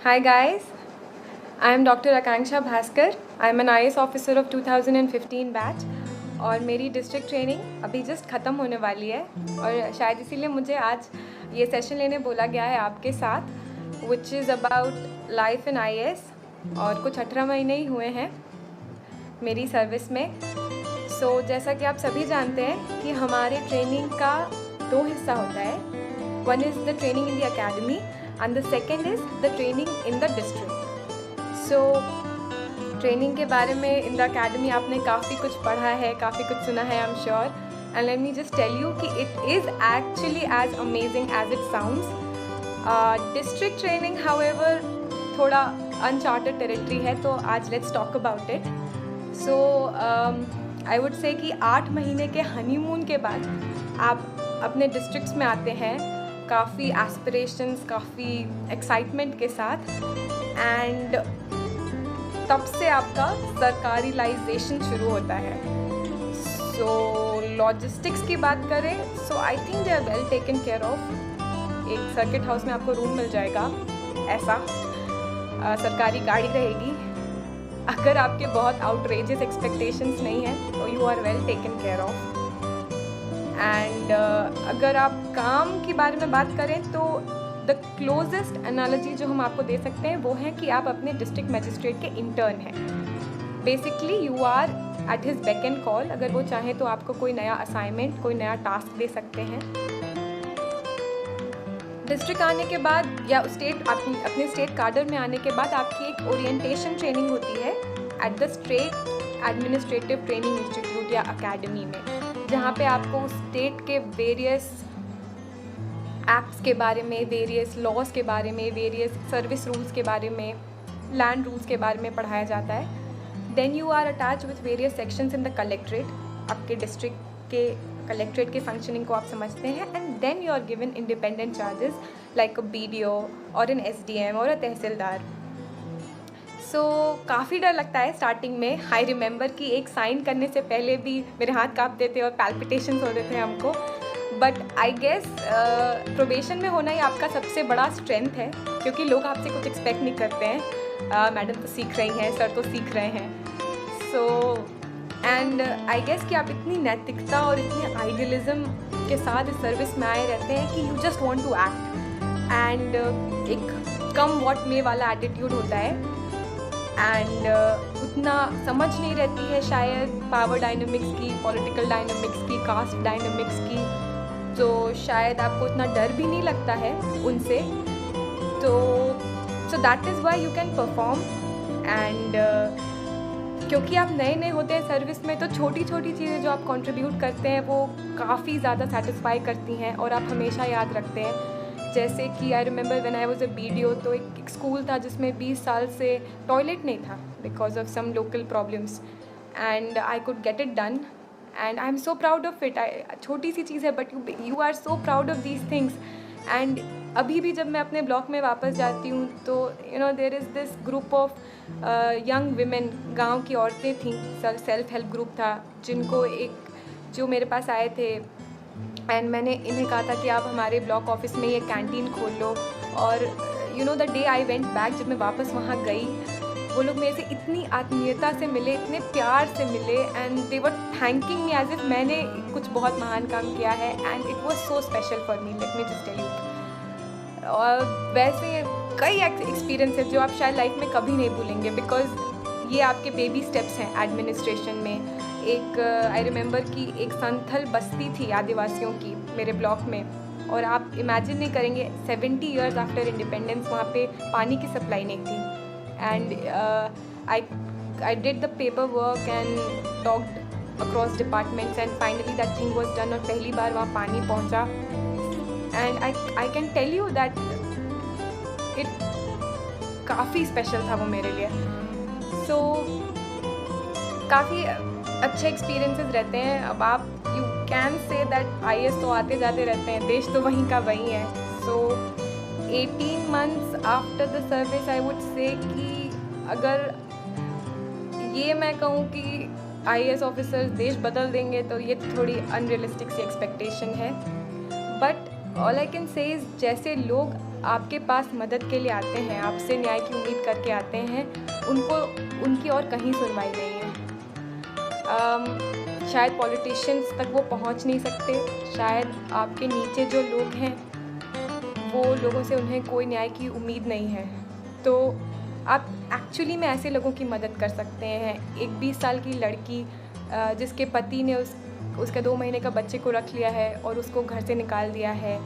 Hi guys, I am Dr. Akanksha Bhaskar. I am an IAS officer of 2015 batch और मेरी district training अभी just ख़त्म होने वाली है और शायद इसीलिए मुझे आज ये सेशन लेने बोला गया है आपके साथ, which is about life in IAS। और कुछ 18 महीने ही हुए हैं मेरी सर्विस में। जैसा कि आप सभी जानते हैं कि हमारे ट्रेनिंग का 2 हिस्सा होता है। One is the training in the academy and the second is the training in the district. Training के बारे में इन द अकेडमी आपने काफ़ी कुछ पढ़ा है, काफ़ी कुछ सुना है, I am sure. And let me just tell you कि it is actually as amazing as it sounds. District training however थोड़ा अनचार्टेड टेरिटरी है, तो आज let's talk about it. I would say कि 8 महीने के हनीमून के बाद आप अपने डिस्ट्रिक्ट्स में आते हैं काफ़ी एस्पिरेशंस, काफ़ी एक्साइटमेंट के साथ, एंड तब से आपका सरकारीलाइजेशन शुरू होता है। लॉजिस्टिक्स की बात करें, I think they are well taken care of. एक सर्किट हाउस में आपको रूम मिल जाएगा, ऐसा सरकारी गाड़ी रहेगी। अगर आपके बहुत आउटरेजियस एक्सपेक्टेशंस नहीं हैं तो you are well taken care of. And अगर आप काम के बारे में बात करें तो द क्लोजेस्ट एनालॉजी जो हम आपको दे सकते हैं वो है कि आप अपने डिस्ट्रिक्ट मजिस्ट्रेट के इंटर्न हैं। Basically you are at his beck and call. अगर वो चाहें तो आपको कोई नया असाइनमेंट, कोई नया टास्क दे सकते हैं। डिस्ट्रिक्ट आने के बाद या अपने स्टेट कार्डर में आने के बाद आपकी एक ओरिएंटेशन ट्रेनिंग होती है at the state administrative training institute या अकेडमी में, जहाँ पे आपको स्टेट के वेरियस एक्ट्स के बारे में, वेरियस लॉज के बारे में, वेरियस सर्विस रूल्स के बारे में, लैंड रूल्स के बारे में पढ़ाया जाता है। Then you are attach with various sections in the collectorate. आपके डिस्ट्रिक्ट के कलेक्ट्रेट के फंक्शनिंग को आप समझते हैं, and then you are given independent charges like a BDO और एन SDM और अ तहसीलदार। काफ़ी डर लगता है स्टार्टिंग में। आई रिमेंबर कि एक साइन करने से पहले भी मेरे हाथ काँपते थे और पैल्पिटेशंस होते थे हमको। बट आई गेस प्रोबेशन में होना ही आपका सबसे बड़ा स्ट्रेंथ है, क्योंकि लोग आपसे कुछ एक्सपेक्ट नहीं करते हैं। मैडम तो सीख रही हैं, सर तो सीख रहे हैं। एंड आई गेस कि आप इतनी नैतिकता और इतनी आइडियलिज्म के साथ इस सर्विस में आए रहते हैं कि you just want to act, and एक कम वॉट में वाला एटीट्यूड होता है। एंड उतना समझ नहीं रहती है शायद पावर डायनामिक्स की, पॉलिटिकल डायनामिक्स की, कास्ट डायनामिक्स की, तो शायद आपको उतना डर भी नहीं लगता है उनसे। So that is why you can perform. And क्योंकि आप नए नए होते हैं सर्विस में, तो छोटी छोटी चीज़ें जो आप कंट्रीब्यूट करते हैं वो काफ़ी ज़्यादा सेटिस्फाई करती हैं और आप हमेशा याद रखते हैं। जैसे कि I remember when I was a BDO, तो एक स्कूल था जिसमें 20 साल से टॉयलेट नहीं था because of some local problems, and I could get it done, and I am so proud of it. छोटी सी चीज़ है but you are so proud of these things. And अभी भी जब मैं अपने ब्लॉक में वापस जाती हूँ तो there is this group of young women, गाँव की औरतें थीं, सेल्फ हेल्प ग्रुप था, जो मेरे पास आए थे, एंड मैंने इन्हें कहा था कि आप हमारे ब्लॉक ऑफिस में ये कैंटीन खोल लो। और the day I went back, जब मैं वापस वहाँ गई, वो लोग मेरे से इतनी आत्मीयता से मिले, इतने प्यार से मिले, and they were thanking me as if मैंने कुछ बहुत महान काम किया है, and it was so special for me, let me just tell you. और वैसे कई एक्सपीरियंस है जो आप शायद लाइफ में कभी नहीं भूलेंगे, बिकॉज ये आपके बेबी स्टेप्स हैं एडमिनिस्ट्रेशन में। एक आई रिमेंबर कि एक संथल बस्ती थी आदिवासियों की मेरे ब्लॉक में, और आप इमेजिन नहीं करेंगे 70 ईयर्स आफ्टर इंडिपेंडेंस वहाँ पे पानी की सप्लाई नहीं थी। And I did the paper work and talked across departments, and finally that thing was done, और पहली बार वहाँ पानी पहुँचा। And I can tell you that it काफ़ी स्पेशल था वो मेरे लिए। काफ़ी अच्छे एक्सपीरियंसेस रहते हैं। अब आप you can say that IAS तो आते जाते रहते हैं, देश तो वहीं का वहीं है। 18 months after the service I would say कि अगर ये मैं कहूँ कि IAS ऑफिसर्स देश बदल देंगे तो ये थोड़ी अनरियलिस्टिक सी एक्सपेक्टेशन है। But all I can say is जैसे लोग आपके पास मदद के लिए आते हैं, आपसे न्याय की उम्मीद करके आते हैं, उनको उनकी और कहीं सुनवाई नहीं है। शायद पॉलिटिशियंस तक वो पहुंच नहीं सकते, शायद आपके नीचे जो लोग हैं वो लोगों से उन्हें कोई न्याय की उम्मीद नहीं है। तो आप एक्चुअली में ऐसे लोगों की मदद कर सकते हैं। एक 20 साल की लड़की जिसके पति ने उसके 2 महीने का बच्चे को रख लिया है और उसको घर से निकाल दिया है,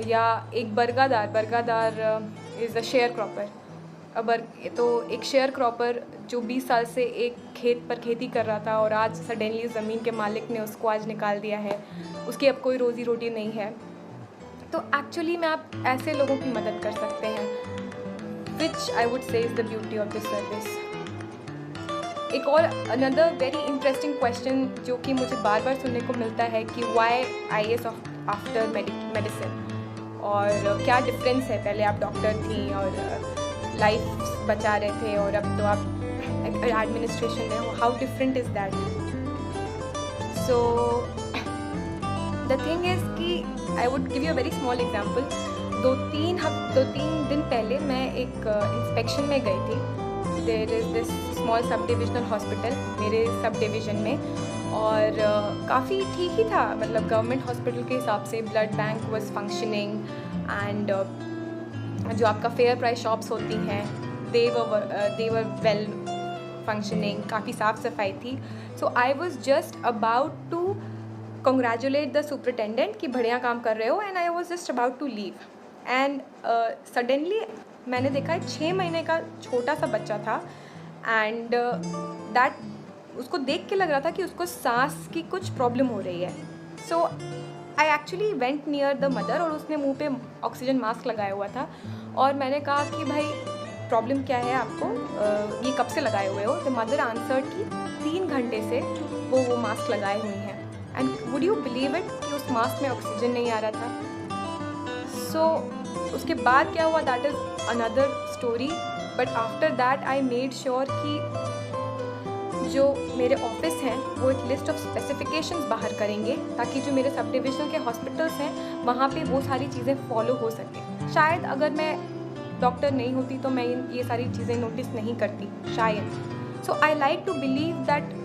या एक बरगादार इज़ अ शेयर क्रॉपर। तो एक शेयर क्रॉपर जो 20 साल से एक खेत पर खेती कर रहा था और आज सडनली ज़मीन के मालिक ने उसको आज निकाल दिया है, उसकी अब कोई रोज़ी रोटी नहीं है। तो एक्चुअली में आप ऐसे लोगों की मदद कर सकते हैं, which I would say is the beauty of this service. एक और अनदर वेरी इंटरेस्टिंग क्वेश्चन जो कि मुझे बार बार सुनने को मिलता है कि वाई IAS आफ्टर मेडिसिन, और क्या डिफरेंस है, पहले आप डॉक्टर थी और लाइफ बचा रहे थे और अब तो आप एडमिनिस्ट्रेशन में, how different is that. So the thing is कि I would give you a very small example. 2-3 दिन पहले मैं एक इंस्पेक्शन में गई थी। There is this small sub divisional hospital मेरे सब डिवीज़न में, और काफ़ी ठीक ही था, मतलब गवर्नमेंट हॉस्पिटल के हिसाब से। Blood bank was functioning and जो आपका फेयर प्राइस शॉप्स होती हैं दे वर वेल फंक्शनिंग, काफ़ी साफ़ सफाई थी। So I was just about to congratulate the superintendent कि बढ़िया काम कर रहे हो, and I was just about to leave and suddenly मैंने देखा 6 महीने का छोटा सा बच्चा था, and that उसको देख के लग रहा था कि उसको सांस की कुछ प्रॉब्लम हो रही है। So I actually went near the mother, और उसने मुंह पे ऑक्सीजन मास्क लगाया हुआ था, और मैंने कहा कि भाई प्रॉब्लम क्या है आपको, ये कब से लगाए हुए हो? The mother answered कि 3 घंटे से वो मास्क लगाए हुई हैं। And would you believe it कि उस मास्क में ऑक्सीजन नहीं आ रहा था। सो उसके बाद क्या हुआ, that is another story. But after that I made sure कि जो मेरे ऑफिस हैं वो एक लिस्ट ऑफ स्पेसिफिकेशंस बाहर करेंगे, ताकि जो मेरे सब डिविजनल के हॉस्पिटल्स हैं वहाँ पे वो सारी चीज़ें फॉलो हो सकें। शायद अगर मैं डॉक्टर नहीं होती तो मैं ये सारी चीज़ें नोटिस नहीं करती, शायद। So I like to believe that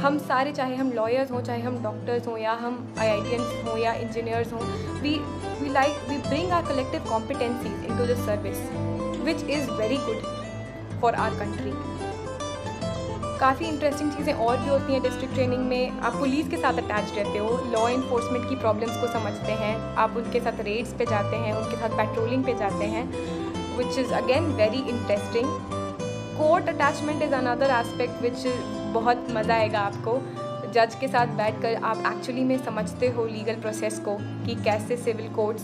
हम सारे, चाहे हम लॉयर्स हों, चाहे हम डॉक्टर्स हों, या हम IITians हों या इंजीनियर्स हों, we bring our collective competencies into this service, which is very good for our country. काफ़ी इंटरेस्टिंग चीज़ें और भी होती हैं डिस्ट्रिक्ट ट्रेनिंग में। आप पुलिस के साथ अटैच रहते हो, लॉ इन्फोर्समेंट की प्रॉब्लम्स को समझते हैं, आप उनके साथ रेड्स पे जाते हैं, उनके साथ पेट्रोलिंग पे जाते हैं, which is again very interesting. Court attachment is another aspect विच बहुत मज़ा आएगा आपको। जज के साथ बैठकर आप एक्चुअली में समझते हो लीगल प्रोसेस को, कि कैसे सिविल कोर्ट्स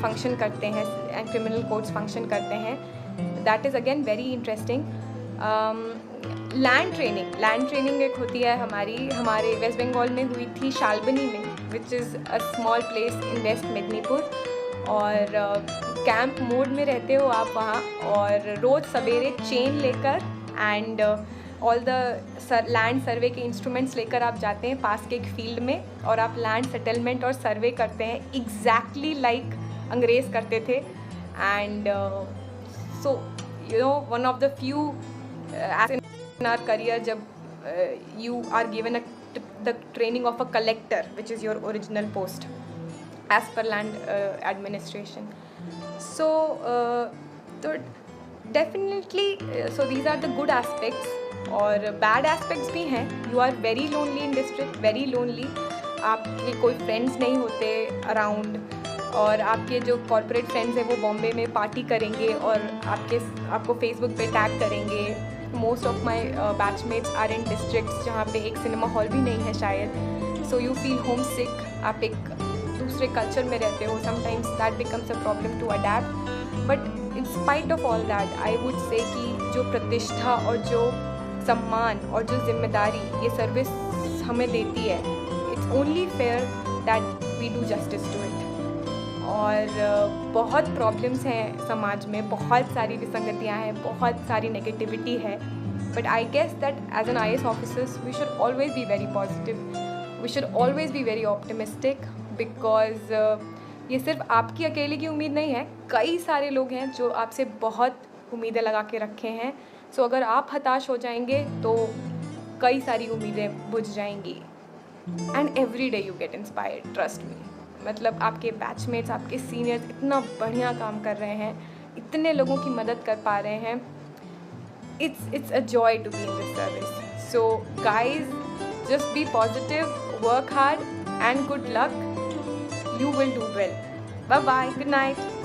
फंक्शन करते हैं एंड क्रिमिनल कोर्ट्स फंक्शन करते हैं। That is again very interesting. Land training एक होती है हमारे वेस्ट बंगाल में हुई थी, शालबनी में, which is a small place in West Medinipur. और कैंप मोड में रहते हो आप वहाँ, और रोज़ सवेरे चेन लेकर and all the land survey के इंस्ट्रूमेंट्स लेकर आप जाते हैं पास के एक फील्ड में, और आप लैंड सेटलमेंट और सर्वे करते हैं एग्जैक्टली लाइक अंग्रेज़ करते थे। And so you know, one of the few in our career जब you are given the training of a collector, which is your original post as per land administration. So तो definitely, so these are the good aspects, और bad aspects भी हैं। You are very lonely in district, very lonely. आपके कोई friends नहीं होते around, और आपके जो कॉर्पोरेट फ्रेंड्स हैं वो बॉम्बे में पार्टी करेंगे और आपको फेसबुक पे टैग करेंगे। Most of my batchmates are in districts जहाँ पे एक सिनेमा हॉल भी नहीं है शायद। So you feel homesick, आप एक दूसरे कल्चर में रहते हो। Sometimes that becomes a problem to adapt, but in spite of all that I would say कि जो प्रतिष्ठा और जो सम्मान और जो जिम्मेदारी ये सर्विस हमें देती है, it's only fair that we do justice to it. और बहुत प्रॉब्लम्स हैं समाज में, बहुत सारी विसंगतियाँ हैं, बहुत सारी नेगेटिविटी है, but I guess that as an IAS officers we should always be very positive, we should always be very optimistic, because ये सिर्फ आपकी अकेले की उम्मीद नहीं है, कई सारे लोग हैं जो आपसे बहुत उम्मीदें लगा के रखे हैं। सो अगर आप हताश हो जाएंगे तो कई सारी उम्मीदें बुझ जाएंगी। And every day you get inspired, trust me. मतलब आपके बैचमेट्स, आपके सीनियर्स इतना बढ़िया काम कर रहे हैं, इतने लोगों की मदद कर पा रहे हैं। It's a joy to be in this service. So guys, just be positive, work hard, and good luck. You will do well. Bye bye. Good night.